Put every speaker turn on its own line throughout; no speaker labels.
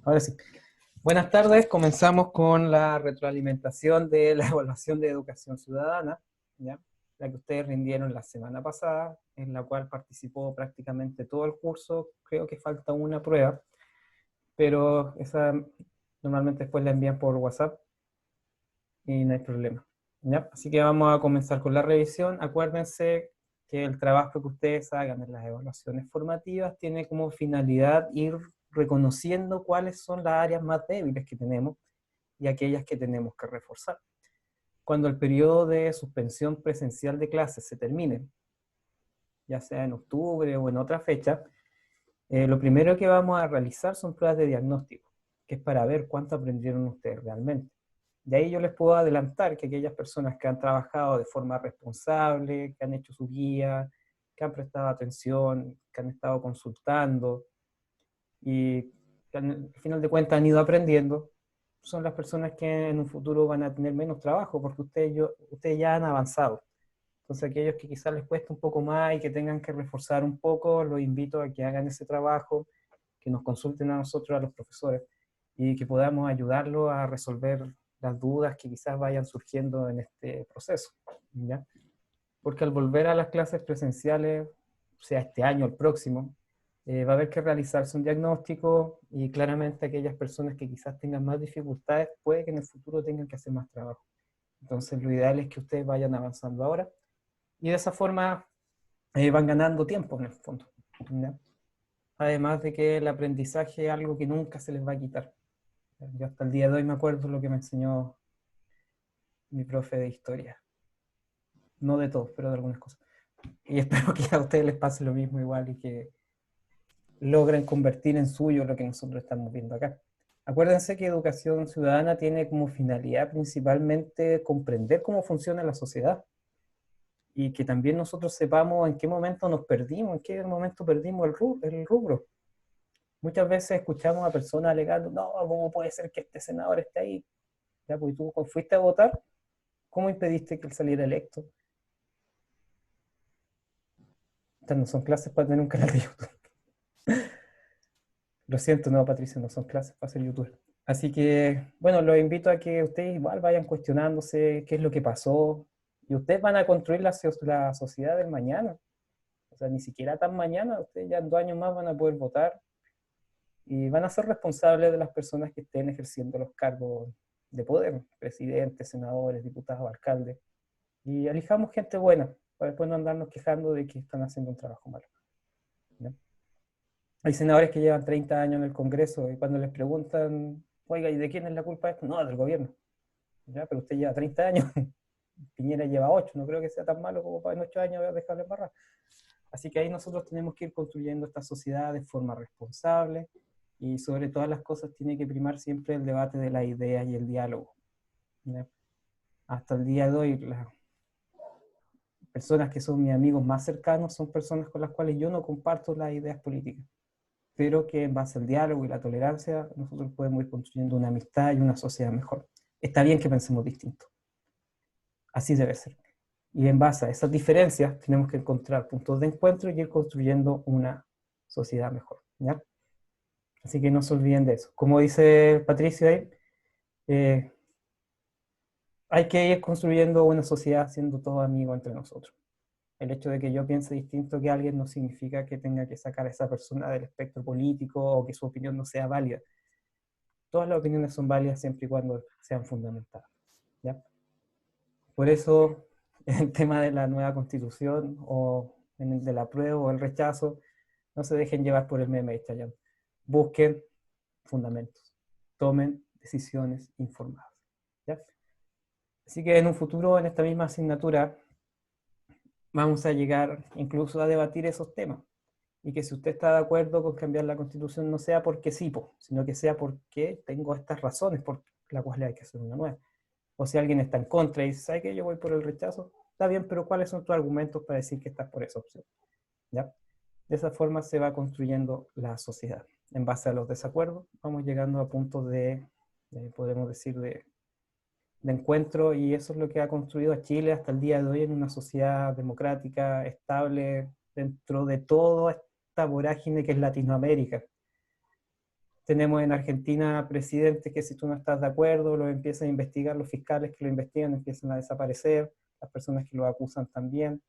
Ahora sí. Buenas tardes, comenzamos con la retroalimentación de la evaluación de educación ciudadana, ¿ya? La que ustedes rindieron la semana pasada, en la cual participó prácticamente todo el curso. Creo que falta una prueba, pero esa normalmente después la envían por WhatsApp y no hay problema, ¿ya? Así que vamos a comenzar con la revisión. Acuérdense que el trabajo que ustedes hagan en las evaluaciones formativas tiene como finalidad ir reconociendo cuáles son las áreas más débiles que tenemos y aquellas que tenemos que reforzar. Cuando el periodo de suspensión presencial de clases se termine, ya sea en octubre o en otra fecha, lo primero que vamos a realizar son pruebas de diagnóstico, que es para ver cuánto aprendieron ustedes realmente. De ahí yo les puedo adelantar que aquellas personas que han trabajado de forma responsable, que han hecho su guía, que han prestado atención, que han estado consultando y que al final de cuentas han ido aprendiendo, son las personas que en un futuro van a tener menos trabajo porque ustedes ya han avanzado. Entonces aquellos que quizás les cueste un poco más y que tengan que reforzar un poco, los invito a que hagan ese trabajo, que nos consulten a nosotros, a los profesores, y que podamos ayudarlos a resolver las dudas que quizás vayan surgiendo en este proceso, ¿ya? Porque al volver a las clases presenciales, sea este año o el próximo, va a haber que realizarse un diagnóstico y claramente aquellas personas que quizás tengan más dificultades puede que en el futuro tengan que hacer más trabajo. Entonces lo ideal es que ustedes vayan avanzando ahora y de esa forma van ganando tiempo en el fondo, ¿ya? Además de que el aprendizaje es algo que nunca se les va a quitar. Yo hasta el día de hoy me acuerdo lo que me enseñó mi profe de historia. No de todos, pero de algunas cosas. Y espero que a ustedes les pase lo mismo igual y que logren convertir en suyo lo que nosotros estamos viendo acá. Acuérdense que educación ciudadana tiene como finalidad principalmente comprender cómo funciona la sociedad y que también nosotros sepamos en qué momento nos perdimos, en qué momento perdimos el rubro. Muchas veces escuchamos a personas alegando, no, ¿cómo puede ser que este senador esté ahí? Ya, pues tú fuiste a votar, ¿cómo impediste que él saliera electo? Estas no son clases para tener un canal de YouTube. Lo siento, no, Patricia, no son clases para ser youtuber. Así que, bueno, los invito a que ustedes igual vayan cuestionándose qué es lo que pasó. Y ustedes van a construir la sociedad del mañana. O sea, ni siquiera tan mañana, ustedes ya en 2 años más van a poder votar y van a ser responsables de las personas que estén ejerciendo los cargos de poder, presidentes, senadores, diputados, alcaldes. Y elijamos gente buena, para después no andarnos quejando de que están haciendo un trabajo malo, ¿no? Hay senadores que llevan 30 años en el Congreso y cuando les preguntan, oiga, ¿y de quién es la culpa de esto? No, del gobierno. ¿Ya? Pero usted lleva 30 años, Piñera lleva 8, no creo que sea tan malo como para en 8 años dejarle embarrar. Así que ahí nosotros tenemos que ir construyendo esta sociedad de forma responsable y sobre todas las cosas tiene que primar siempre el debate de las ideas y el diálogo, ¿ya? Hasta el día de hoy, las personas que son mis amigos más cercanos son personas con las cuales yo no comparto las ideas políticas, pero que en base al diálogo y la tolerancia nosotros podemos ir construyendo una amistad y una sociedad mejor. Está bien que pensemos distinto, así debe ser. Y en base a esas diferencias tenemos que encontrar puntos de encuentro y ir construyendo una sociedad mejor, ¿ya? Así que no se olviden de eso. Como dice Patricio ahí, eh, hay que ir construyendo una sociedad siendo todos amigos entre nosotros. El hecho de que yo piense distinto que alguien no significa que tenga que sacar a esa persona del espectro político o que su opinión no sea válida. Todas las opiniones son válidas siempre y cuando sean fundamentadas, ¿ya? Por eso, en el tema de la nueva constitución o en el del apruebo o el rechazo, no se dejen llevar por el meme de Chayanne. Busquen fundamentos. Tomen decisiones informadas, ¿ya? Así que en un futuro, en esta misma asignatura, vamos a llegar incluso a debatir esos temas. Y que si usted está de acuerdo con cambiar la constitución, no sea porque sí, sino que sea porque tengo estas razones por las cuales hay que hacer una nueva. O si alguien está en contra y dice, ¿sabe qué? Yo voy por el rechazo. Está bien, pero ¿cuáles son tus argumentos para decir que estás por esa opción? ¿Ya? De esa forma se va construyendo la sociedad. En base a los desacuerdos, vamos llegando a puntos podemos decir, de encuentro, y eso es lo que ha construido a Chile hasta el día de hoy en una sociedad democrática, estable, dentro de toda esta vorágine que es Latinoamérica. Tenemos en Argentina presidentes que si tú no estás de acuerdo, los empiezan a investigar, los fiscales que lo investigan empiezan a desaparecer, las personas que lo acusan también,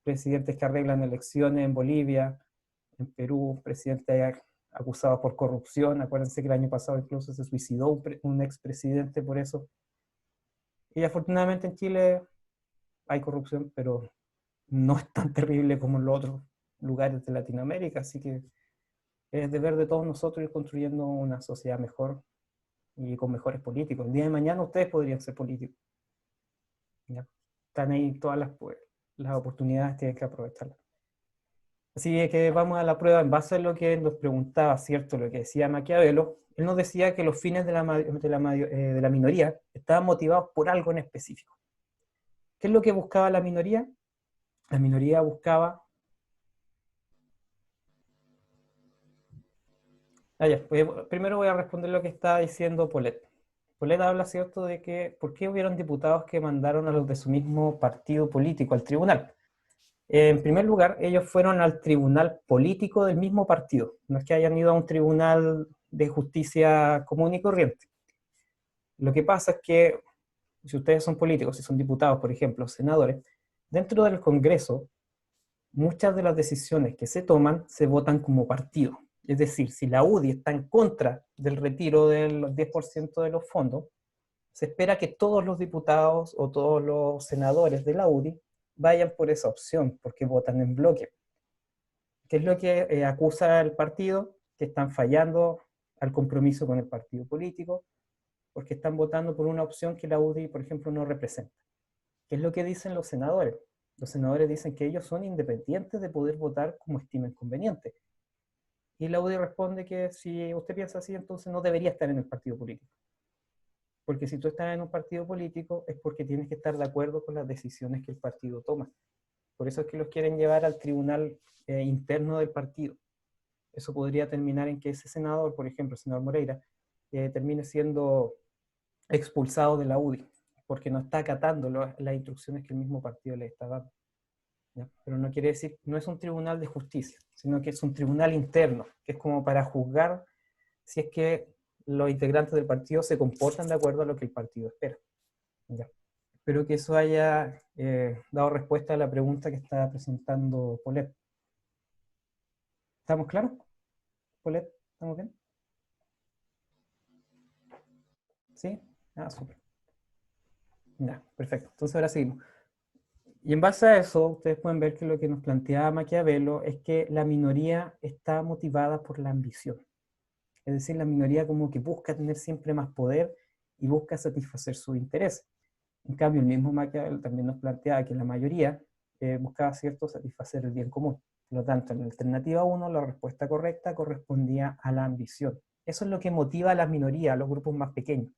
presidentes que arreglan elecciones en Bolivia, en Perú, presidentes acusados por corrupción, acuérdense que el año pasado incluso se suicidó un expresidente por eso. Y afortunadamente en Chile hay corrupción, pero no es tan terrible como en los otros lugares de Latinoamérica, así que es deber de todos nosotros ir construyendo una sociedad mejor y con mejores políticos. El día de mañana ustedes podrían ser políticos. ¿Ya? Están ahí todas las oportunidades, tienen que aprovecharlas. Así que vamos a la prueba en base a lo que nos preguntaba, ¿cierto? Lo que decía Maquiavelo. Él nos decía que los fines de la minoría estaban motivados por algo en específico. ¿Qué es lo que buscaba la minoría? La minoría buscaba... pues, primero voy a responder lo que está diciendo Polet. Polet habla, ¿cierto?, de que por qué hubieron diputados que mandaron a los de su mismo partido político al tribunal. En primer lugar, ellos fueron al tribunal político del mismo partido. No es que hayan ido a un tribunal de justicia común y corriente. Lo que pasa es que, si ustedes son políticos, si son diputados, por ejemplo, senadores, dentro del Congreso, muchas de las decisiones que se toman se votan como partido. Es decir, si la UDI está en contra del retiro del 10% de los fondos, se espera que todos los diputados o todos los senadores de la UDI vayan por esa opción, porque votan en bloque. ¿Qué es lo que acusa el partido? Que están fallando al compromiso con el partido político, porque están votando por una opción que la UDI, por ejemplo, no representa. ¿Qué es lo que dicen los senadores? Los senadores dicen que ellos son independientes de poder votar como estimen conveniente. Y la UDI responde que si usted piensa así, entonces no debería estar en el partido político. Porque si tú estás en un partido político es porque tienes que estar de acuerdo con las decisiones que el partido toma. Por eso es que los quieren llevar al tribunal interno del partido. Eso podría terminar en que ese senador, por ejemplo, el senador Moreira, termine siendo expulsado de la UDI, porque no está acatando las instrucciones que el mismo partido le está dando. ¿Ya? Pero no quiere decir, no es un tribunal de justicia, sino que es un tribunal interno, que es como para juzgar si es que los integrantes del partido se comportan de acuerdo a lo que el partido espera. ¿Ya? Espero que eso haya dado respuesta a la pregunta que estaba presentando Polet. ¿Estamos claros? Polet, ¿estamos bien? ¿Sí? Ah, súper. Ya, perfecto. Entonces ahora seguimos. Y en base a eso, ustedes pueden ver que lo que nos planteaba Maquiavelo es que la minoría está motivada por la ambición. Es decir, la minoría como que busca tener siempre más poder y busca satisfacer sus intereses. En cambio, el mismo Maquiavelo también nos planteaba que la mayoría buscaba, ¿cierto?, satisfacer el bien común. Por lo tanto, en la alternativa 1, la respuesta correcta correspondía a la ambición. Eso es lo que motiva a las minorías, a los grupos más pequeños.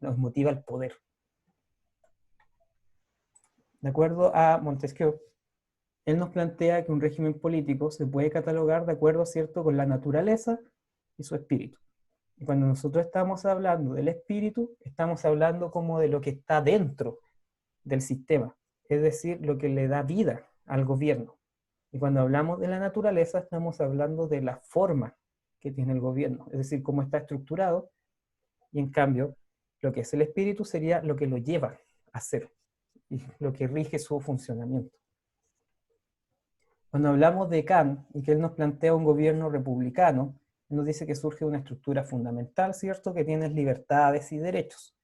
Los motiva el poder. De acuerdo a Montesquieu, él nos plantea que un régimen político se puede catalogar de acuerdo, ¿cierto?, con la naturaleza y su espíritu. Y cuando nosotros estamos hablando del espíritu, estamos hablando como de lo que está dentro del sistema, es decir, lo que le da vida al gobierno. Y cuando hablamos de la naturaleza, estamos hablando de la forma que tiene el gobierno, es decir, cómo está estructurado, y en cambio, lo que es el espíritu sería lo que lo lleva a ser, y lo que rige su funcionamiento. Cuando hablamos de Kant y que él nos plantea un gobierno republicano, nos dice que surge una estructura fundamental, ¿cierto?, que tiene libertades y derechos.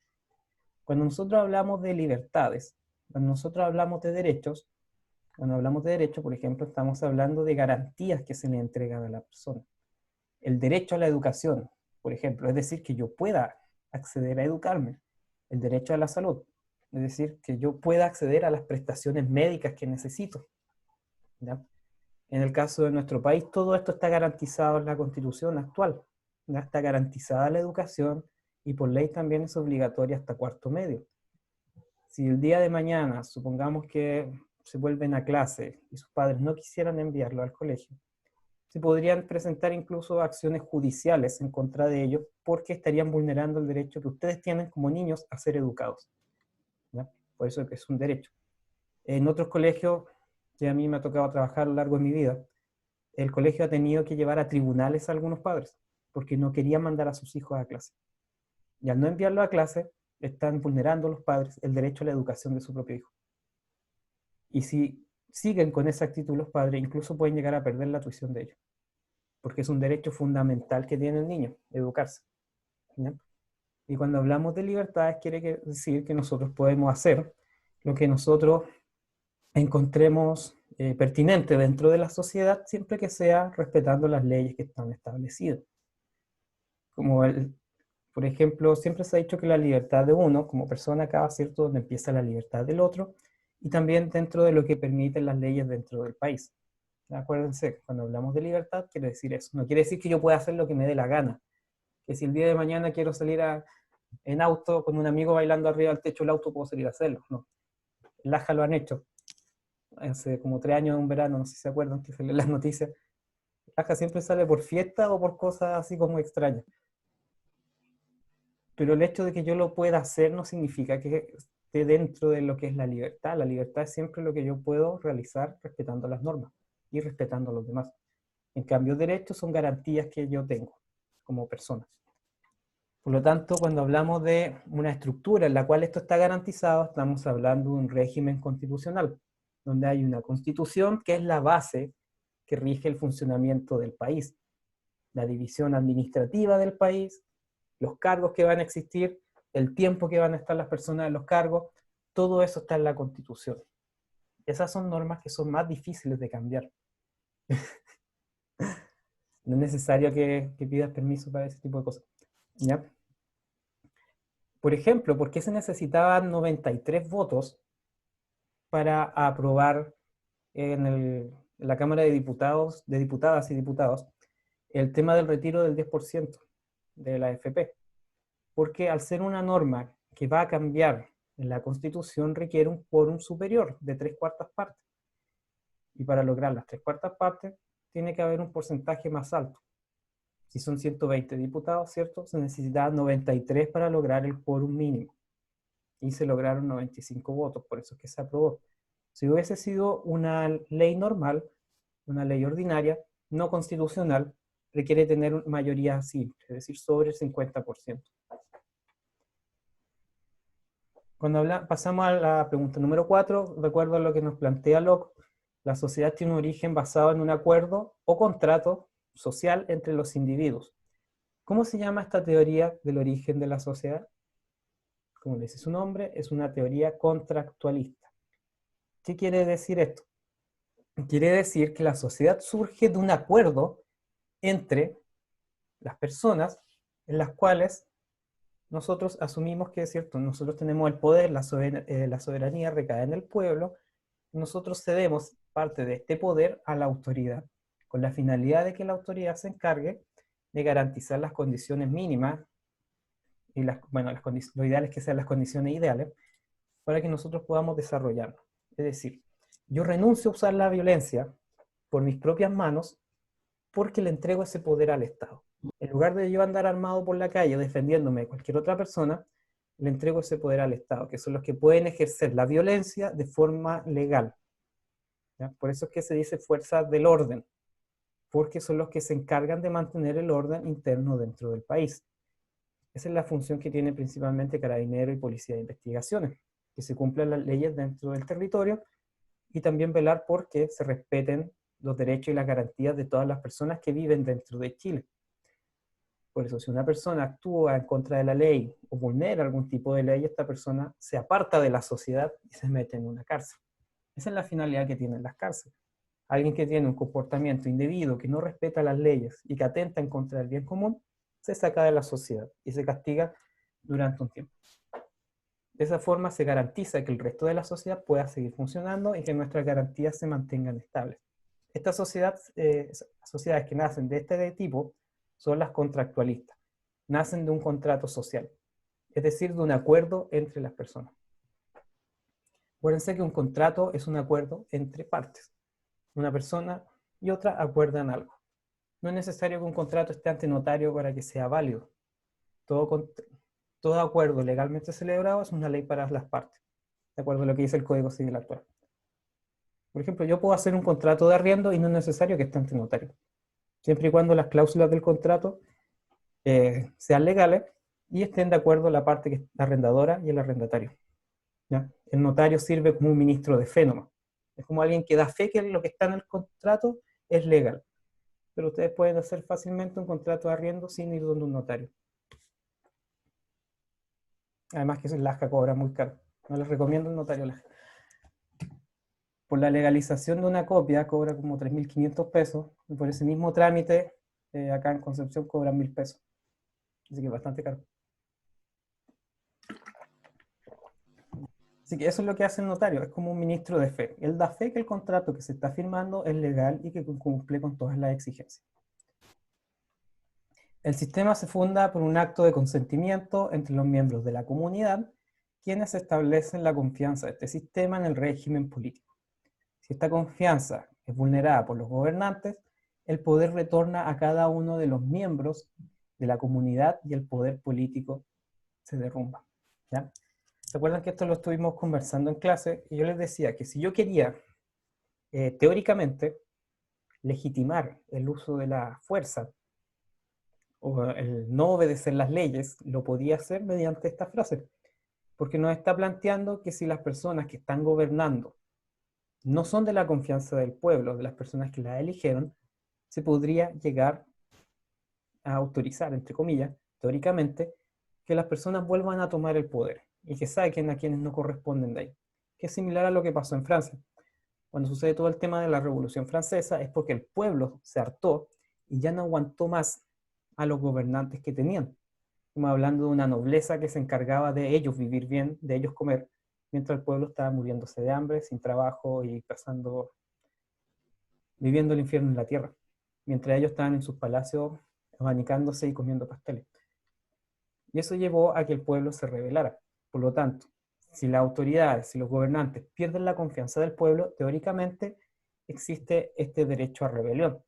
Cuando nosotros hablamos de libertades, cuando nosotros hablamos de derechos, cuando hablamos de derechos, por ejemplo, estamos hablando de garantías que se le entregan a la persona. El derecho a la educación, por ejemplo, es decir, que yo pueda acceder a educarme. El derecho a la salud, es decir, que yo pueda acceder a las prestaciones médicas que necesito. ¿Ya? En el caso de nuestro país, todo esto está garantizado en la Constitución actual. ¿Ya? Está garantizada la educación y por ley también es obligatoria hasta cuarto medio. Si el día de mañana, supongamos que se vuelven a clase y sus padres no quisieran enviarlo al colegio, se podrían presentar incluso acciones judiciales en contra de ellos porque estarían vulnerando el derecho que ustedes tienen como niños a ser educados. ¿Ya? Por eso es un derecho. En otros colegios, que a mí me ha tocado trabajar a lo largo de mi vida, el colegio ha tenido que llevar a tribunales a algunos padres. porque no querían mandar a sus hijos a clase. Y al no enviarlo a clase, están vulnerando los padres el derecho a la educación de su propio hijo. Y si siguen con esa actitud los padres, incluso pueden llegar a perder la tuición de ellos, porque es un derecho fundamental que tiene el niño, educarse. ¿Ya? Y cuando hablamos de libertades, quiere decir que nosotros podemos hacer lo que nosotros encontremos pertinente dentro de la sociedad, siempre que sea respetando las leyes que están establecidas. Como por ejemplo, siempre se ha dicho que la libertad de uno como persona acaba, ¿cierto?, donde empieza la libertad del otro, y también dentro de lo que permiten las leyes dentro del país. Acuérdense, cuando hablamos de libertad, quiere decir eso. No quiere decir que yo pueda hacer lo que me dé la gana. Que si el día de mañana quiero salir en auto con un amigo bailando arriba del techo del auto, puedo salir a hacerlo. No. En Laja lo han hecho. Hace como 3 años en un verano, no sé si se acuerdan, que salen las noticias. Laja siempre sale por fiesta o por cosas así como extrañas. Pero el hecho de que yo lo pueda hacer no significa que esté dentro de lo que es la libertad. La libertad es siempre lo que yo puedo realizar respetando las normas y respetando a los demás. En cambio, derechos son garantías que yo tengo como persona. Por lo tanto, cuando hablamos de una estructura en la cual esto está garantizado, estamos hablando de un régimen constitucional, donde hay una constitución que es la base que rige el funcionamiento del país, la división administrativa del país, los cargos que van a existir, el tiempo que van a estar las personas en los cargos, todo eso está en la Constitución. Esas son normas que son más difíciles de cambiar. No es necesario que pidas permiso para ese tipo de cosas. ¿Ya? Por ejemplo, ¿por qué se necesitaban 93 votos para aprobar en la Cámara de Diputados, de Diputadas y Diputados, el tema del retiro del 10% de la AFP? Porque al ser una norma que va a cambiar en la Constitución, requiere un quórum superior de 3/4 partes. Y para lograr las 3/4 partes, tiene que haber un porcentaje más alto. Si son 120 diputados, ¿cierto? Se necesitaban 93 para lograr el quórum mínimo. Y se lograron 95 votos, por eso es que se aprobó. Si hubiese sido una ley normal, una ley ordinaria, no constitucional, requiere tener mayoría simple, es decir, sobre el 50%. Cuando pasamos a la pregunta número 4, de acuerdo a lo que nos plantea Locke, la sociedad tiene un origen basado en un acuerdo o contrato social entre los individuos. ¿Cómo se llama esta teoría del origen de la sociedad? Como dice su nombre, es una teoría contractualista. ¿Qué quiere decir esto? Quiere decir que la sociedad surge de un acuerdo entre las personas en las cuales nosotros asumimos que es cierto, nosotros tenemos el poder, la soberanía recae en el pueblo, nosotros cedemos parte de este poder a la autoridad, con la finalidad de que la autoridad se encargue de garantizar las condiciones mínimas, y lo ideal es que sean las condiciones ideales, para que nosotros podamos desarrollarnos. Es decir, yo renuncio a usar la violencia por mis propias manos porque le entrego ese poder al Estado. En lugar de yo andar armado por la calle defendiéndome de cualquier otra persona, le entrego ese poder al Estado, que son los que pueden ejercer la violencia de forma legal. ¿Ya? Por eso es que se dice fuerzas del orden, porque son los que se encargan de mantener el orden interno dentro del país. Esa es la función que tiene principalmente Carabineros y Policía de Investigaciones, que se cumplan las leyes dentro del territorio y también velar por que se respeten los derechos y las garantías de todas las personas que viven dentro de Chile. Por eso, si una persona actúa en contra de la ley o vulnera algún tipo de ley, esta persona se aparta de la sociedad y se mete en una cárcel. Esa es la finalidad que tienen las cárceles. Alguien que tiene un comportamiento indebido, que no respeta las leyes y que atenta en contra del bien común, se saca de la sociedad y se castiga durante un tiempo. De esa forma se garantiza que el resto de la sociedad pueda seguir funcionando y que nuestras garantías se mantengan estables. Estas sociedades que nacen de este tipo son las contractualistas. Nacen de un contrato social, es decir, de un acuerdo entre las personas. Acuérdense que un contrato es un acuerdo entre partes. Una persona y otra acuerdan algo. No es necesario que un contrato esté ante notario para que sea válido. Todo acuerdo legalmente celebrado es una ley para las partes, de acuerdo a lo que dice el Código Civil actual. Por ejemplo, yo puedo hacer un contrato de arriendo y no es necesario que esté ante notario, siempre y cuando las cláusulas del contrato sean legales y estén de acuerdo la parte que es la arrendadora y el arrendatario. ¿Ya? El notario sirve como un ministro de fe nomás. Es como alguien que da fe que lo que está en el contrato es legal. Pero ustedes pueden hacer fácilmente un contrato de arriendo sin ir donde un notario. Además que eso en Laja cobra muy caro. No les recomiendo el notario Laja. Por la legalización de una copia cobra como 3.500 pesos. Y por ese mismo trámite, acá en Concepción cobran 1.000 pesos. Así que es bastante caro. Así que eso es lo que hace el notario, es como un ministro de fe. Él da fe que el contrato que se está firmando es legal y que cumple con todas las exigencias. El sistema se funda por un acto de consentimiento entre los miembros de la comunidad, quienes establecen la confianza de este sistema en el régimen político. Si esta confianza es vulnerada por los gobernantes, el poder retorna a cada uno de los miembros de la comunidad y el poder político se derrumba. ¿Ya? ¿Se acuerdan que esto lo estuvimos conversando en clase? Y yo les decía que si yo quería, teóricamente, legitimar el uso de la fuerza o el no obedecer las leyes, lo podía hacer mediante esta frase. Porque nos está planteando que si las personas que están gobernando no son de la confianza del pueblo, de las personas que la eligieron, se podría llegar a autorizar, entre comillas, teóricamente, que las personas vuelvan a tomar el poder y que saquen a quienes no corresponden de ahí. Que es similar a lo que pasó en Francia. Cuando sucede todo el tema de la Revolución Francesa es porque el pueblo se hartó y ya no aguantó más a los gobernantes que tenían. Estamos hablando de una nobleza que se encargaba de ellos vivir bien, de ellos comer, mientras el pueblo estaba muriéndose de hambre, sin trabajo y pasando, viviendo el infierno en la tierra, mientras ellos estaban en sus palacios abanicándose y comiendo pasteles. Y eso llevó a que el pueblo se rebelara. Por lo tanto, si las autoridades, si los gobernantes pierden la confianza del pueblo, teóricamente existe este derecho a rebelión.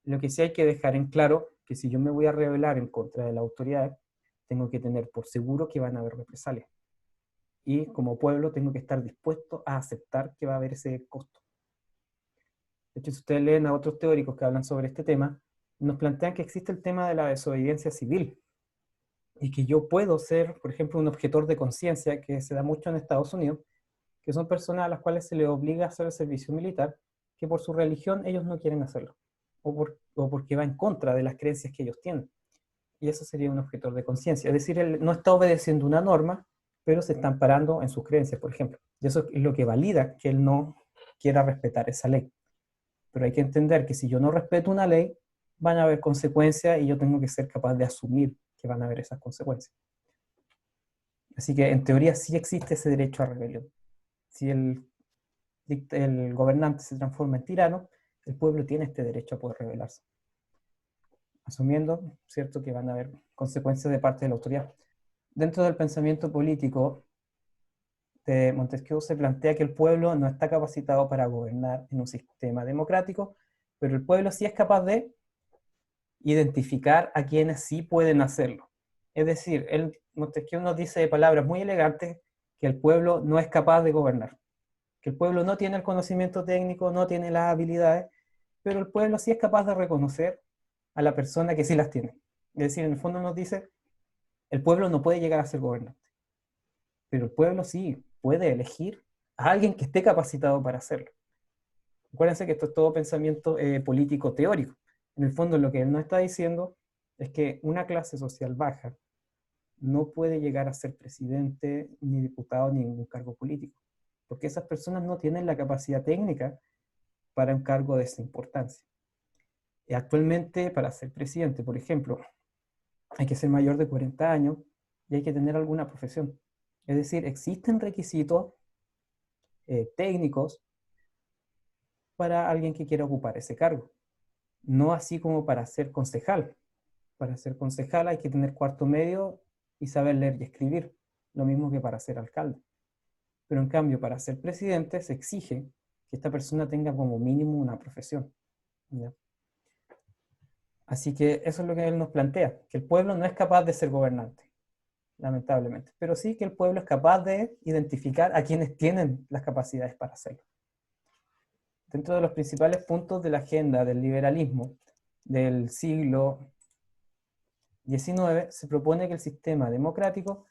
Lo que sí hay que dejar en claro que si yo me voy a rebelar en contra de la autoridad, tengo que tener por seguro que van a haber represalias. Y como pueblo tengo que estar dispuesto a aceptar que va a haber ese costo. De hecho, si ustedes leen a otros teóricos que hablan sobre este tema, nos plantean que existe el tema de la desobediencia civil, y que yo puedo ser, por ejemplo, un objetor de conciencia, que se da mucho en Estados Unidos, que son personas a las cuales se les obliga a hacer el servicio militar, que por su religión ellos no quieren hacerlo, o porque va en contra de las creencias que ellos tienen. Y eso sería un objetor de conciencia. Es decir, él no está obedeciendo una norma, pero se está amparando en sus creencias, por ejemplo. Y eso es lo que valida que él no quiera respetar esa ley. Pero hay que entender que si yo no respeto una ley, van a haber consecuencias y yo tengo que ser capaz de asumir que van a haber esas consecuencias. Así que en teoría sí existe ese derecho a rebelión. Si el gobernante se transforma en tirano, el pueblo tiene este derecho a poder rebelarse, asumiendo, ¿cierto?, que van a haber consecuencias de parte de la autoridad. Dentro del pensamiento político de Montesquieu se plantea que el pueblo no está capacitado para gobernar en un sistema democrático, pero el pueblo sí es capaz de identificar a quienes sí pueden hacerlo. Es decir, Montesquieu nos dice de palabras muy elegantes que el pueblo no es capaz de gobernar, que el pueblo no tiene el conocimiento técnico, no tiene las habilidades, pero el pueblo sí es capaz de reconocer a la persona que sí las tiene. Es decir, en el fondo nos dice, el pueblo no puede llegar a ser gobernante, pero el pueblo sí puede elegir a alguien que esté capacitado para hacerlo. Acuérdense que esto es todo pensamiento político teórico. En el fondo lo que él nos está diciendo es que una clase social baja no puede llegar a ser presidente, ni diputado, ni ningún cargo político, porque esas personas no tienen la capacidad técnica para un cargo de esa importancia. Y actualmente, para ser presidente, por ejemplo, hay que ser mayor de 40 años y hay que tener alguna profesión. Es decir, existen requisitos técnicos para alguien que quiera ocupar ese cargo. No así como para ser concejal. Para ser concejal hay que tener cuarto medio y saber leer y escribir, lo mismo que para ser alcalde. Pero en cambio, para ser presidente se exige que esta persona tenga como mínimo una profesión. ¿Ya? Así que eso es lo que él nos plantea, que el pueblo no es capaz de ser gobernante, lamentablemente, pero sí que el pueblo es capaz de identificar a quienes tienen las capacidades para hacerlo. Dentro de los principales puntos de la agenda del liberalismo del siglo 19 se propone que el sistema democrático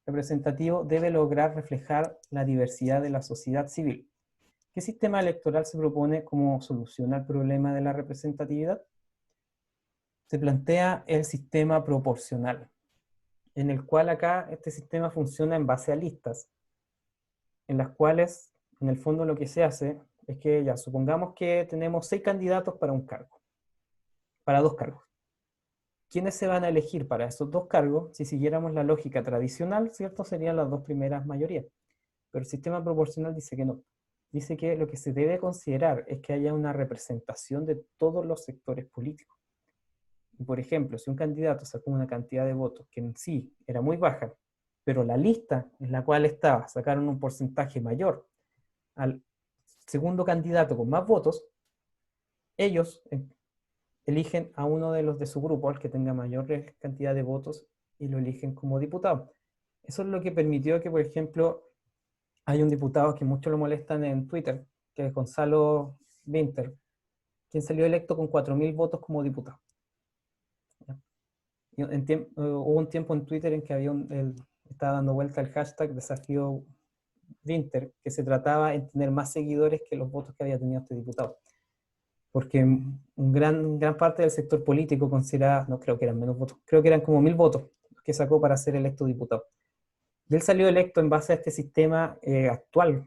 representativo debe lograr reflejar la diversidad de la sociedad civil. ¿Qué sistema electoral se propone como solución al problema de la representatividad? Se plantea el sistema proporcional, en el cual acá este sistema funciona en base a listas, en las cuales, en el fondo, lo que se hace es que, ya, supongamos que tenemos 6 candidatos para un cargo, para 2 cargos. ¿Quiénes se van a elegir para esos 2 cargos? Si siguiéramos la lógica tradicional, ¿cierto? Serían las 2 primeras mayorías. Pero el sistema proporcional dice que no. Dice que lo que se debe considerar es que haya una representación de todos los sectores políticos. Y por ejemplo, si un candidato sacó una cantidad de votos que en sí era muy baja, pero la lista en la cual estaba sacaron un porcentaje mayor al segundo candidato con más votos, ellos eligen a uno de los de su grupo, al que tenga mayor cantidad de votos, y lo eligen como diputado. Eso es lo que permitió que, por ejemplo, hay un diputado que muchos lo molestan en Twitter, que es Gonzalo Vinter, quien salió electo con 4.000 votos como diputado. Hubo un tiempo en Twitter en que estaba dando vuelta el hashtag desafío Vinter, que se trataba en tener más seguidores que los votos que había tenido este diputado. Porque gran parte del sector político consideraba, no creo que eran menos votos, creo que eran como 1.000 votos que sacó para ser electo diputado. Y él salió electo en base a este sistema actual,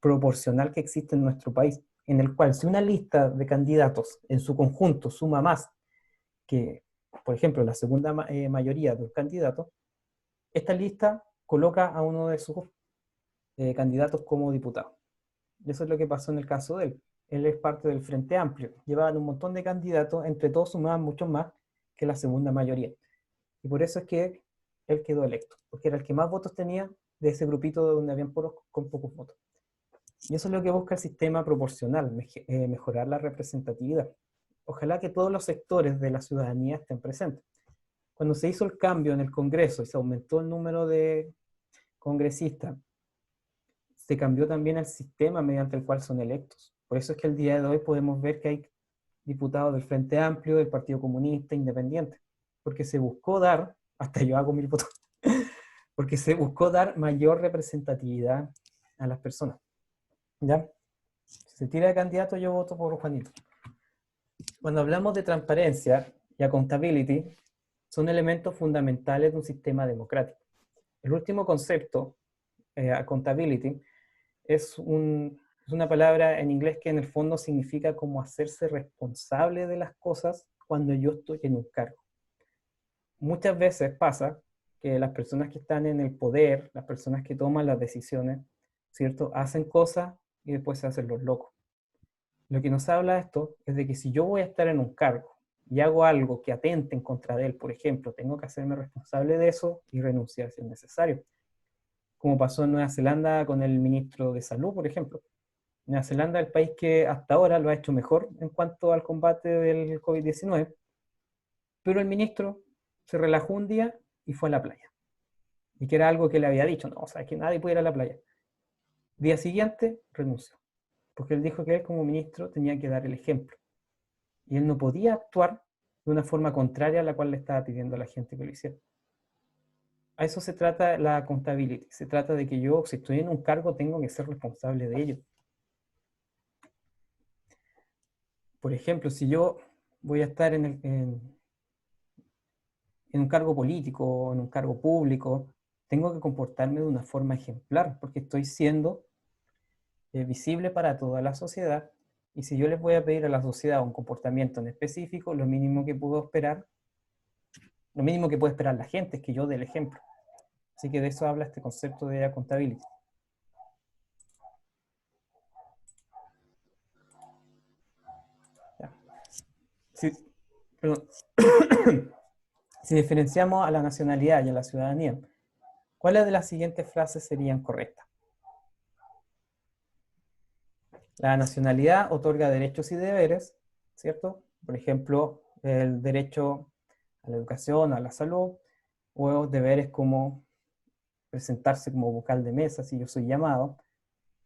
proporcional que existe en nuestro país, en el cual si una lista de candidatos en su conjunto suma más que, por ejemplo, la segunda mayoría de los candidatos, esta lista coloca a uno de sus candidatos como diputado. Y eso es lo que pasó en el caso de él. Él es parte del Frente Amplio. Llevaban un montón de candidatos, entre todos sumaban muchos más que la segunda mayoría. Y por eso es que él quedó electo, porque era el que más votos tenía de ese grupito donde habían puros con pocos votos. Y eso es lo que busca el sistema proporcional, mejorar la representatividad. Ojalá que todos los sectores de la ciudadanía estén presentes. Cuando se hizo el cambio en el Congreso y se aumentó el número de congresistas, se cambió también el sistema mediante el cual son electos. Por eso es que el día de hoy podemos ver que hay diputados del Frente Amplio, del Partido Comunista, Independiente, porque se buscó dar, hasta yo hago 1.000 votos, porque se buscó dar mayor representatividad a las personas. ¿Ya? Si se tira de candidato, yo voto por Juanito. Cuando hablamos de transparencia y accountability, son elementos fundamentales de un sistema democrático. El último concepto, accountability, es una palabra en inglés que en el fondo significa como hacerse responsable de las cosas cuando yo estoy en un cargo. Muchas veces pasa que las personas que están en el poder, las personas que toman las decisiones, ¿cierto? Hacen cosas y después se hacen los locos. Lo que nos habla esto es de que si yo voy a estar en un cargo y hago algo que atente en contra de él, por ejemplo, tengo que hacerme responsable de eso y renunciar si es necesario. Como pasó en Nueva Zelanda con el ministro de Salud, por ejemplo. Nueva Zelanda es el país que hasta ahora lo ha hecho mejor en cuanto al combate del COVID-19, pero el ministro se relajó un día y fue a la playa. Y que era algo que le había dicho, no, o sea, que nadie puede ir a la playa. Día siguiente, renunció, porque él dijo que él como ministro tenía que dar el ejemplo. Y él no podía actuar de una forma contraria a la cual le estaba pidiendo a la gente que lo hiciera. A eso se trata la accountability. Se trata de que yo, si estoy en un cargo, tengo que ser responsable de ello. Por ejemplo, si yo voy a estar en un cargo político, en un cargo público, tengo que comportarme de una forma ejemplar, porque estoy siendo visible para toda la sociedad. Y si yo les voy a pedir a la sociedad un comportamiento en específico, lo mínimo que puedo esperar, lo mínimo que puede esperar la gente es que yo dé el ejemplo. Así que de eso habla este concepto de accountability. Ya. Si, perdón. Si diferenciamos a la nacionalidad y a la ciudadanía, ¿cuáles de las siguientes frases serían correctas? La nacionalidad otorga derechos y deberes, ¿cierto? Por ejemplo, el derecho a la educación, a la salud, o deberes como presentarse como vocal de mesa si yo soy llamado.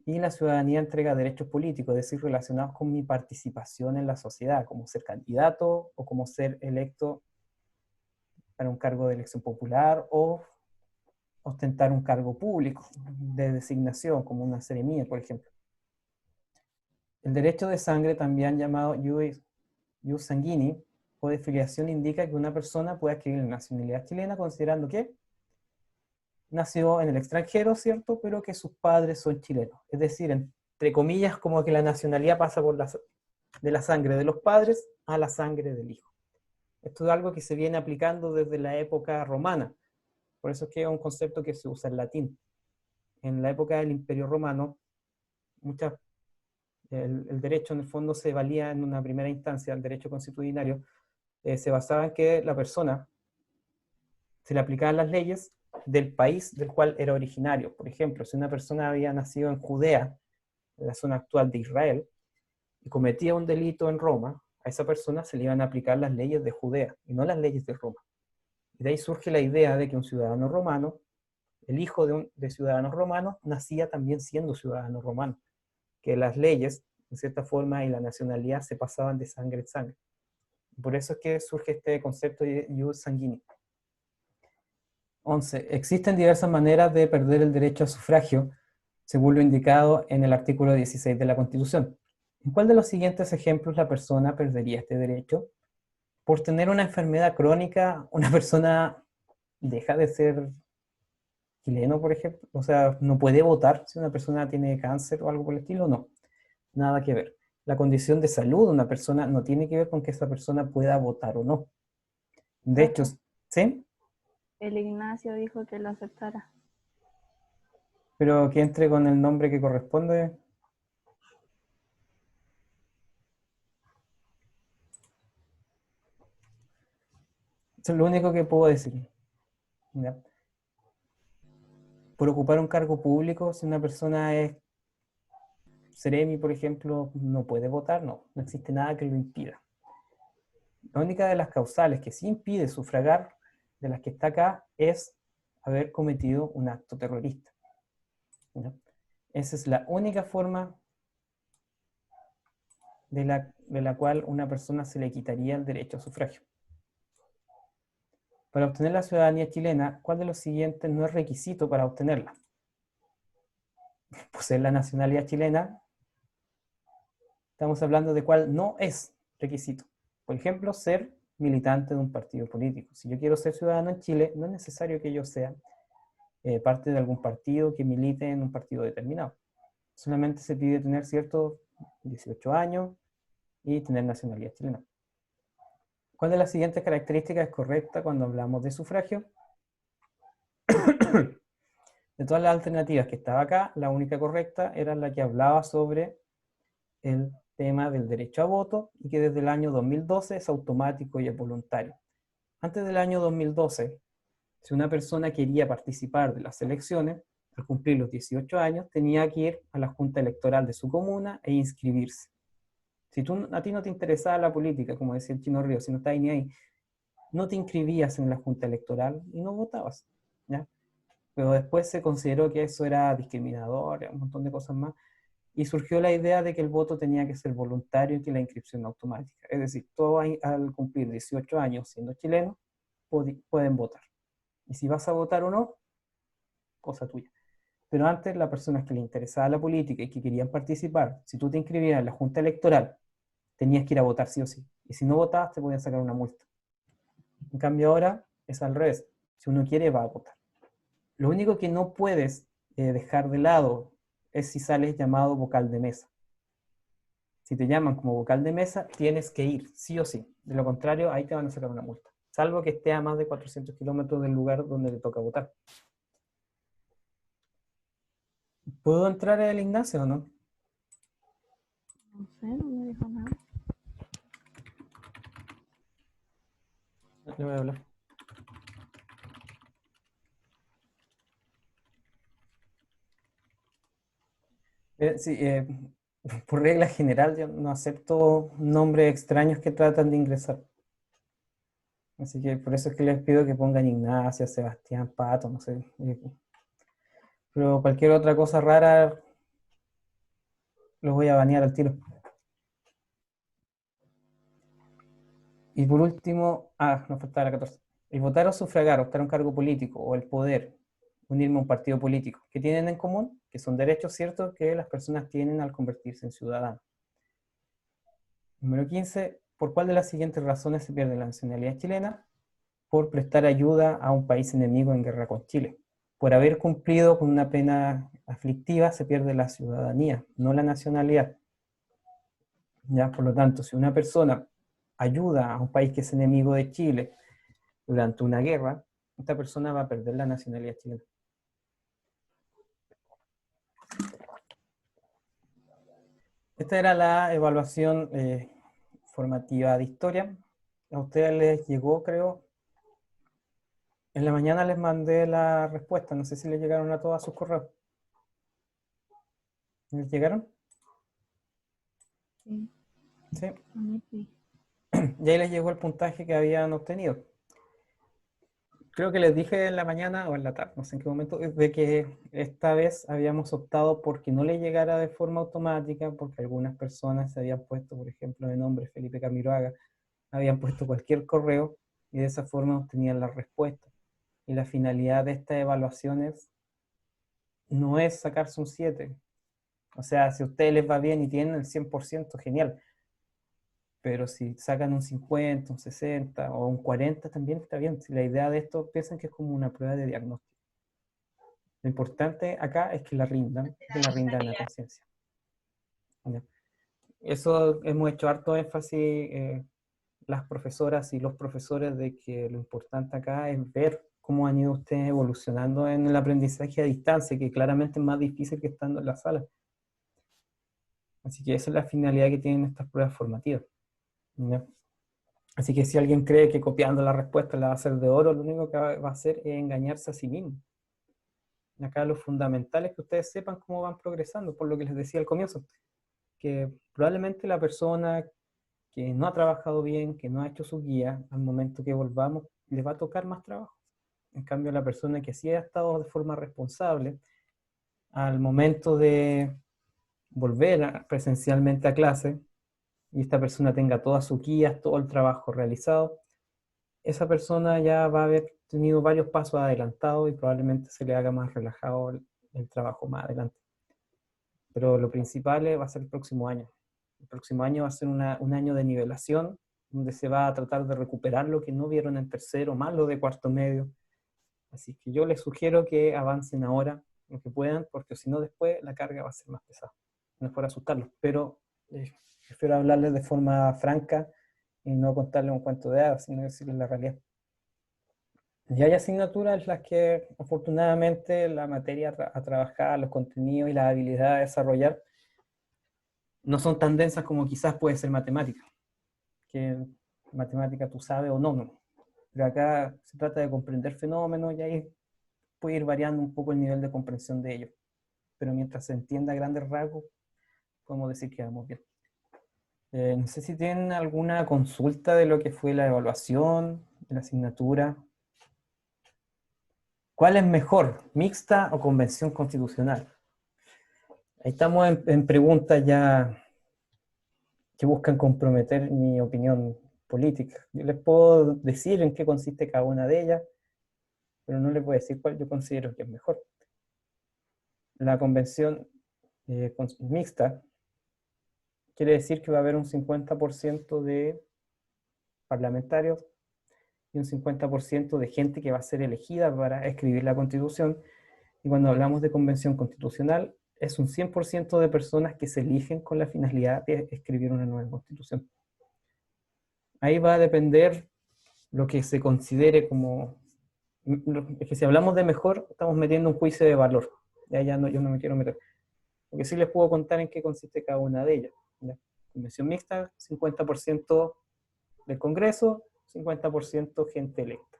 Y la ciudadanía entrega derechos políticos, es decir, relacionados con mi participación en la sociedad, como ser candidato o como ser electo para un cargo de elección popular o ostentar un cargo público de designación, como una seremía, por ejemplo. El derecho de sangre, también llamado jus sanguini, o de filiación, indica que una persona puede adquirir la nacionalidad chilena considerando que nació en el extranjero, ¿cierto? Pero que sus padres son chilenos. Es decir, entre comillas, como que la nacionalidad pasa de la sangre de los padres a la sangre del hijo. Esto es algo que se viene aplicando desde la época romana. Por eso es que es un concepto que se usa en latín. En la época del Imperio Romano, el derecho en el fondo se valía en una primera instancia, el derecho consuetudinario, se basaba en que la persona se le aplicaban las leyes del país del cual era originario. Por ejemplo, si una persona había nacido en Judea, en la zona actual de Israel, y cometía un delito en Roma, a esa persona se le iban a aplicar las leyes de Judea y no las leyes de Roma. Y de ahí surge la idea de que un ciudadano romano, el hijo de ciudadanos romanos, nacía también siendo ciudadano romano, que las leyes, en cierta forma, y la nacionalidad se pasaban de sangre en sangre. Por eso es que surge este concepto de jus sanguini. 11. Existen diversas maneras de perder el derecho a sufragio, según lo indicado en el artículo 16 de la Constitución. ¿En cuál de los siguientes ejemplos la persona perdería este derecho? Por tener una enfermedad crónica, una persona deja de ser chileno, por ejemplo. O sea, no puede votar si una persona tiene cáncer o algo por el estilo, no. Nada que ver. La condición de salud de una persona no tiene que ver con que esa persona pueda votar o no. De hecho,
Profe,
¿sí?
el Ignacio dijo que lo aceptara.
Pero que entre con el nombre que corresponde. Eso es lo único que puedo decir. ¿Ya? Por ocupar un cargo público, si una persona es seremi, por ejemplo, no puede votar, no existe nada que lo impida. La única de las causales que sí impide sufragar, de las que está acá, es haber cometido un acto terrorista. ¿Ya? Esa es la única forma de la cual una persona se le quitaría el derecho a sufragio. Para obtener la ciudadanía chilena, ¿cuál de los siguientes no es requisito para obtenerla? Poseer la nacionalidad chilena. Estamos hablando de cuál no es requisito. Por ejemplo, ser militante de un partido político. Si yo quiero ser ciudadano en Chile, no es necesario que yo sea parte de algún partido que milite en un partido determinado. Solamente se pide tener ciertos 18 años y tener nacionalidad chilena. ¿Cuál de las siguientes características es correcta cuando hablamos de sufragio? De todas las alternativas que estaba acá, la única correcta era la que hablaba sobre el tema del derecho a voto y que desde el año 2012 es automático y es voluntario. Antes del año 2012, si una persona quería participar de las elecciones, al cumplir los 18 años, tenía que ir a la junta electoral de su comuna e inscribirse. Si a ti no te interesaba la política, como decía el Chino Río, si no estabas ni ahí, no te inscribías en la junta electoral y no votabas, ¿ya? Pero después se consideró que eso era discriminador, un montón de cosas más, y surgió la idea de que el voto tenía que ser voluntario y que la inscripción automática. Es decir, todos al cumplir 18 años siendo chilenos pueden votar. Y si vas a votar o no, cosa tuya. Pero antes, las personas que les interesaba la política y que querían participar, si tú te inscribías en la junta electoral, tenías que ir a votar sí o sí. Y si no votabas, te podían sacar una multa. En cambio ahora es al revés. Si uno quiere, va a votar. Lo único que no puedes dejar de lado es si sales llamado vocal de mesa. Si te llaman como vocal de mesa, tienes que ir, sí o sí. De lo contrario, ahí te van a sacar una multa. Salvo que esté a más de 400 kilómetros del lugar donde te toca votar. ¿Puedo entrar al Ignacio o no?
No sé, no me dijo nada.
Le voy a hablar. Sí, por regla general yo no acepto nombres extraños que tratan de ingresar. Así que por eso es que les pido que pongan Ignacio, Sebastián, Pato, no sé. Pero cualquier otra cosa rara los voy a banear al tiro. Y por último, nos faltaba la 14. El votar o sufragar, optar a un cargo político o el poder, unirme a un partido político, ¿qué tienen en común? Que son derechos ciertos que las personas tienen al convertirse en ciudadanos. Número 15, ¿por cuál de las siguientes razones se pierde la nacionalidad chilena? Por prestar ayuda a un país enemigo en guerra con Chile. Por haber cumplido con una pena aflictiva se pierde la ciudadanía, no la nacionalidad. ¿Ya? Por lo tanto, si una persona ayuda a un país que es enemigo de Chile durante una guerra, esta persona va a perder la nacionalidad chilena. Esta era la evaluación formativa de historia. A ustedes les llegó, creo, en la mañana les mandé la respuesta. No sé si les llegaron a todos sus correos. ¿Les llegaron?
Sí,
Sí.
a mí sí.
Y ahí les llegó el puntaje que habían obtenido. Creo que les dije en la mañana o en la tarde, no sé en qué momento, de que esta vez habíamos optado por que no le llegara de forma automática, porque algunas personas se habían puesto, por ejemplo, de nombre Felipe Camiroaga, habían puesto cualquier correo y de esa forma obtenían la respuesta. Y la finalidad de estas evaluaciones no es sacarse un 7. O sea, si a ustedes les va bien y tienen el 100%, genial. Pero si sacan un 50, un 60 o un 40 también está bien. Si la idea de esto, piensan que es como una prueba de diagnóstico. Lo importante acá es que la rindan a conciencia. ¿Ya? Eso hemos hecho harto énfasis las profesoras y los profesores de que lo importante acá es ver cómo han ido ustedes evolucionando en el aprendizaje a distancia, que claramente es más difícil que estando en la sala. Así que esa es la finalidad que tienen estas pruebas formativas. ¿Ya? Así que si alguien cree que copiando la respuesta la va a hacer de oro, lo único que va a hacer es engañarse a sí mismo. Acá lo fundamental es que ustedes sepan cómo van progresando, por lo que les decía al comienzo, que probablemente la persona que no ha trabajado bien, que no ha hecho su guía, al momento que volvamos, les va a tocar más trabajo. En cambio, la persona que sí ha estado de forma responsable, al momento de volver presencialmente a clase, y esta persona tenga todas sus guías, todo el trabajo realizado, esa persona ya va a haber tenido varios pasos adelantados y probablemente se le haga más relajado el trabajo más adelante. Pero lo principal va a ser el próximo año. El próximo año va a ser un año de nivelación, donde se va a tratar de recuperar lo que no vieron en tercero, más lo de cuarto medio. Así que yo les sugiero que avancen ahora lo que puedan, porque si no después la carga va a ser más pesada. No es por asustarlos, pero prefiero hablarles de forma franca y no contarles un cuento de hadas, sino decirles la realidad. Y hay asignaturas en las que afortunadamente la materia a trabajar, los contenidos y las habilidades a desarrollar no son tan densas como quizás puede ser matemática, que matemática tú sabes o no, no. Pero acá se trata de comprender fenómenos y ahí puede ir variando un poco el nivel de comprensión de ellos. Pero mientras se entienda a grandes rasgos, podemos decir que vamos bien. No sé si tienen alguna consulta de lo que fue la evaluación de la asignatura. ¿Cuál es mejor, mixta o convención constitucional? Ahí estamos en preguntas ya que buscan comprometer mi opinión política. Yo les puedo decir en qué consiste cada una de ellas, pero no les voy a decir cuál yo considero que es mejor. La convención mixta quiere decir que va a haber un 50% de parlamentarios y un 50% de gente que va a ser elegida para escribir la Constitución. Y cuando hablamos de convención constitucional, es un 100% de personas que se eligen con la finalidad de escribir una nueva Constitución. Ahí va a depender lo que se considere como... Es que si hablamos de mejor, estamos metiendo un juicio de valor. Ya no, yo no me quiero meter. Lo que sí les puedo contar en qué consiste cada una de ellas. ¿Ya? Convención mixta, 50% del Congreso, 50% gente electa.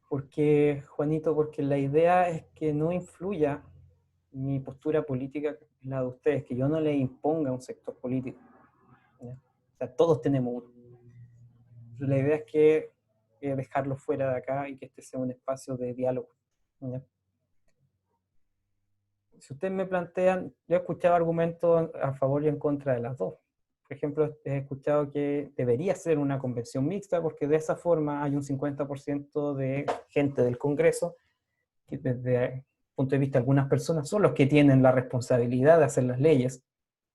¿Por qué, Juanito? Porque la idea es que no influya mi postura política en la de ustedes, que yo no le imponga un sector político. ¿Ya? O sea, todos tenemos uno. Pero la idea es que dejarlo fuera de acá y que este sea un espacio de diálogo. ¿Ya? Si ustedes me plantean, yo he escuchado argumentos a favor y en contra de las dos. por ejemplo, he escuchado que debería ser una convención mixta porque de esa forma hay un 50% de gente del Congreso que desde el punto de vista de algunas personas son los que tienen la responsabilidad de hacer las leyes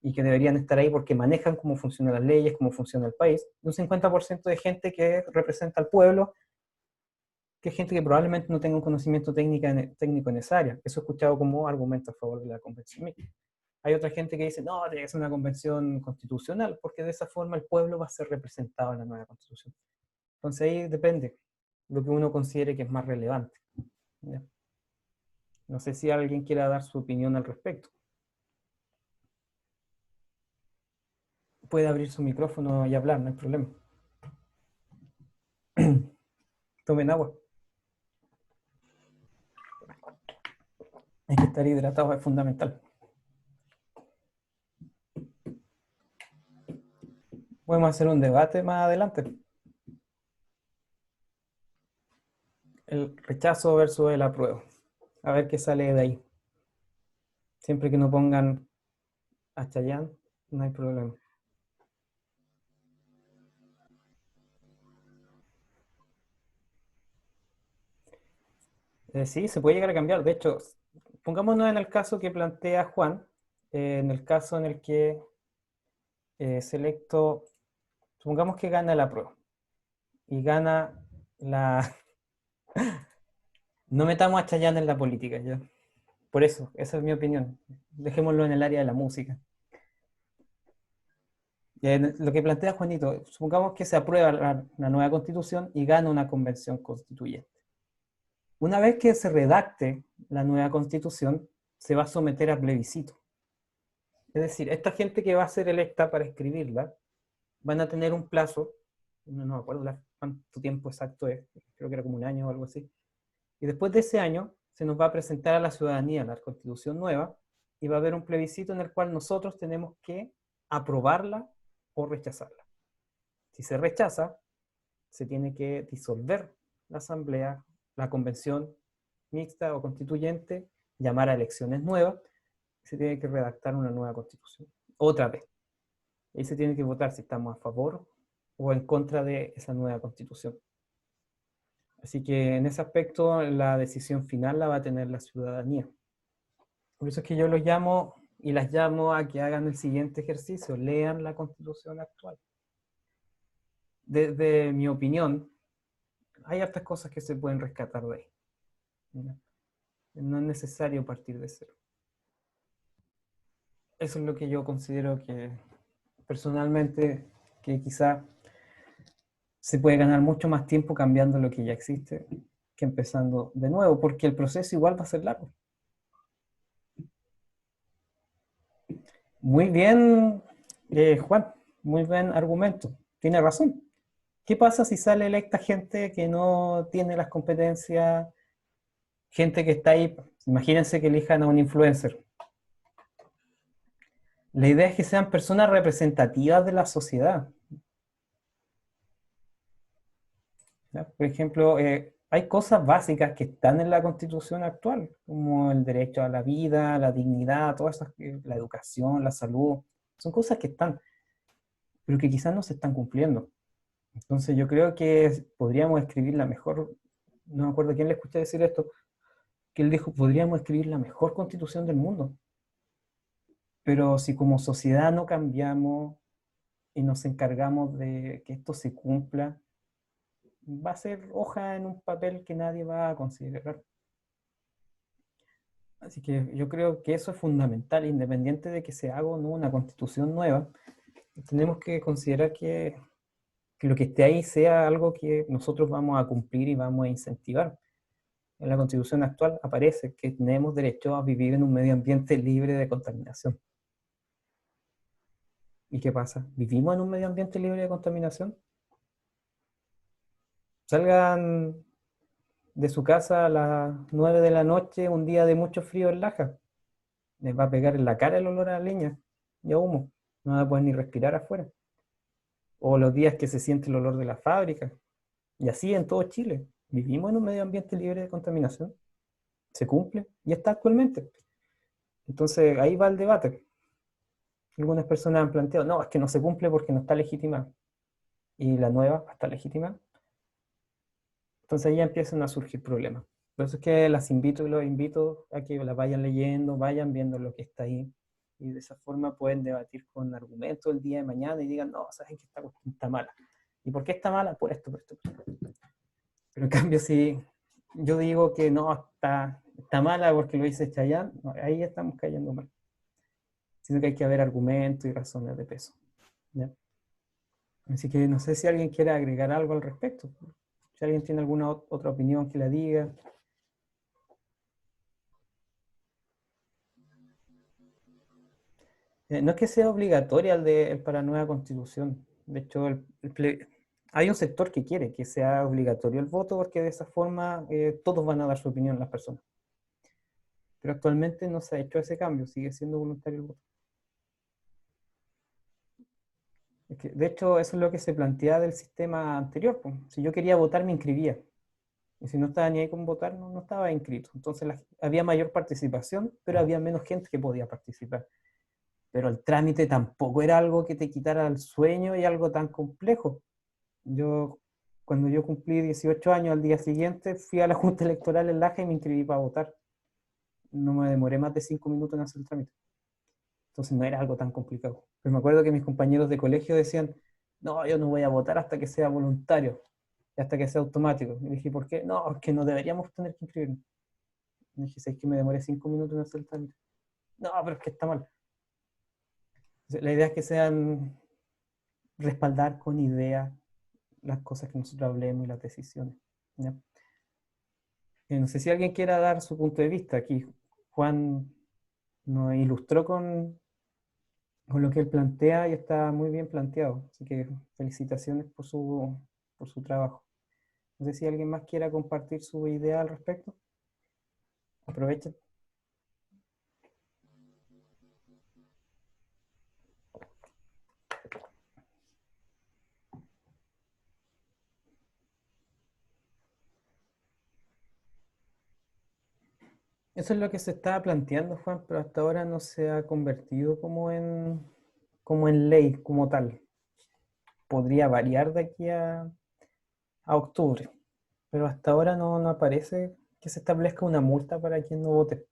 y que deberían estar ahí porque manejan cómo funcionan las leyes, cómo funciona el país, y un 50% de gente que representa al pueblo, que es gente que probablemente no tenga un conocimiento técnico en esa área. Eso he escuchado como argumento a favor de la convención mixta. Hay otra gente que dice, no, tiene que ser una convención constitucional, porque de esa forma el pueblo va a ser representado en la nueva constitución. Entonces ahí depende lo que uno considere que es más relevante. ¿Ya? No sé si alguien quiera dar su opinión al respecto. Puede abrir su micrófono y hablar, no hay problema. Tomen agua. Hay que estar hidratado, es fundamental. Podemos hacer un debate más adelante. El rechazo versus el apruebo. A ver qué sale de ahí. Siempre que no pongan a Chayanne, no hay problema. Sí, se puede llegar a cambiar. De hecho, pongámonos en el caso que plantea Juan, en el caso en el que selecto, supongamos que gana la prueba y gana la... No metamos a Chayanne en la política, ¿ya? Por eso, esa es mi opinión. Dejémoslo en el área de la música. Lo que plantea Juanito, supongamos que se aprueba la nueva constitución y gana una convención constituyente. Una vez que se redacte la nueva constitución, se va a someter a plebiscito. Es decir, esta gente que va a ser electa para escribirla, van a tener un plazo, no me acuerdo cuánto tiempo exacto es, creo que era como un año o algo así, y después de ese año se nos va a presentar a la ciudadanía la constitución nueva y va a haber un plebiscito en el cual nosotros tenemos que aprobarla o rechazarla. Si se rechaza, se tiene que disolver la asamblea, la convención mixta o constituyente, llamar a elecciones nuevas, y se tiene que redactar una nueva constitución. Otra vez. Ahí se tiene que votar si estamos a favor o en contra de esa nueva constitución. Así que en ese aspecto la decisión final la va a tener la ciudadanía. Por eso es que yo los llamo y las llamo a que hagan el siguiente ejercicio, lean la constitución actual. Desde mi opinión, hay hartas cosas que se pueden rescatar de ahí. ¿Ya? No es necesario partir de cero. Eso es lo que yo considero que personalmente que quizá se puede ganar mucho más tiempo cambiando lo que ya existe que empezando de nuevo, porque el proceso igual va a ser largo. Muy bien, Juan, muy buen argumento. Tiene razón. ¿Qué pasa si sale electa gente que no tiene las competencias, gente que está ahí? Imagínense que elijan a un influencer. La idea es que sean personas representativas de la sociedad. ¿Ya? Por ejemplo, hay cosas básicas que están en la Constitución actual, como el derecho a la vida, la dignidad, todas esas, la educación, la salud. Son cosas que están, pero que quizás no se están cumpliendo. Entonces yo creo que podríamos escribir la mejor, no me acuerdo quién le escuché decir esto, que él dijo, podríamos escribir la mejor constitución del mundo. Pero si como sociedad no cambiamos y nos encargamos de que esto se cumpla, va a ser hoja en un papel que nadie va a considerar. Así que yo creo que eso es fundamental, independiente de que se haga o no una constitución nueva, tenemos que considerar que lo que esté ahí sea algo que nosotros vamos a cumplir y vamos a incentivar. En la constitución actual aparece que tenemos derecho a vivir en un medio ambiente libre de contaminación. ¿Y qué pasa? ¿Vivimos en un medio ambiente libre de contaminación? Salgan de su casa a las 9 de la noche, un día de mucho frío en Laja. Les va a pegar en la cara el olor a leña y a humo. No van a poder ni respirar afuera. O los días que se siente el olor de la fábrica. Y así en todo Chile. ¿Vivimos en un medio ambiente libre de contaminación? ¿Se cumple? Y está actualmente. Entonces ahí va el debate. Algunas personas han planteado, no, es que no se cumple porque no está legitimada. Y la nueva está legitimada. Entonces ahí ya empiezan a surgir problemas. Por eso es que las invito y los invito a que las vayan leyendo, vayan viendo lo que está ahí. Y de esa forma pueden debatir con argumentos el día de mañana y digan, no, saben que esta cuestión está mala. ¿Y por qué está mala? Por esto, por esto, por esto. Pero en cambio, si yo digo que no, está mala porque lo dice Chayanne, no, ahí estamos cayendo mal. Sino que hay que haber argumentos y razones de peso. ¿Ya? Así que no sé si alguien quiere agregar algo al respecto. Si alguien tiene alguna otra opinión que la diga. No es que sea obligatoria el para nueva constitución. De hecho, hay un sector que quiere que sea obligatorio el voto porque de esa forma todos van a dar su opinión las personas. Pero actualmente no se ha hecho ese cambio, sigue siendo voluntario el voto. Es que, de hecho, eso es lo que se plantea del sistema anterior. Pues. Si yo quería votar, me inscribía. Y si no estaba ni ahí con votar, no estaba inscrito. Entonces había mayor participación, pero había menos gente que podía participar. Pero el trámite tampoco era algo que te quitara el sueño y algo tan complejo. Cuando yo cumplí 18 años, al día siguiente fui a la Junta Electoral en Laja y me inscribí para votar. No me demoré más de 5 minutos en hacer el trámite. Entonces no era algo tan complicado. Pero me acuerdo que mis compañeros de colegio decían, no, yo no voy a votar hasta que sea voluntario, hasta que sea automático. Y dije, ¿por qué? No, es que no deberíamos tener que inscribirnos. Y dije, ¿sabes que me demoré 5 minutos en hacer el trámite? No, pero es que está mal. La idea es que sean respaldar con ideas las cosas que nosotros hablemos y las decisiones. ¿Ya? No sé si alguien quiera dar su punto de vista. Aquí Juan nos ilustró con lo que él plantea y está muy bien planteado. Así que felicitaciones por su trabajo. No sé si alguien más quiera compartir su idea al respecto. Aprovechen. Eso es lo que se estaba planteando, Juan, pero hasta ahora no se ha convertido como en ley, como tal. Podría variar de aquí a octubre, pero hasta ahora no aparece que se establezca una multa para quien no vote.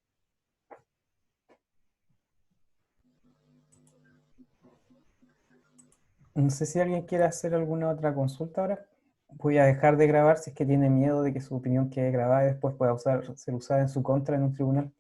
No sé si alguien quiere hacer alguna otra consulta ahora. Voy a dejar de grabar si es que tiene miedo de que su opinión quede grabada y después pueda ser usada en su contra en un tribunal.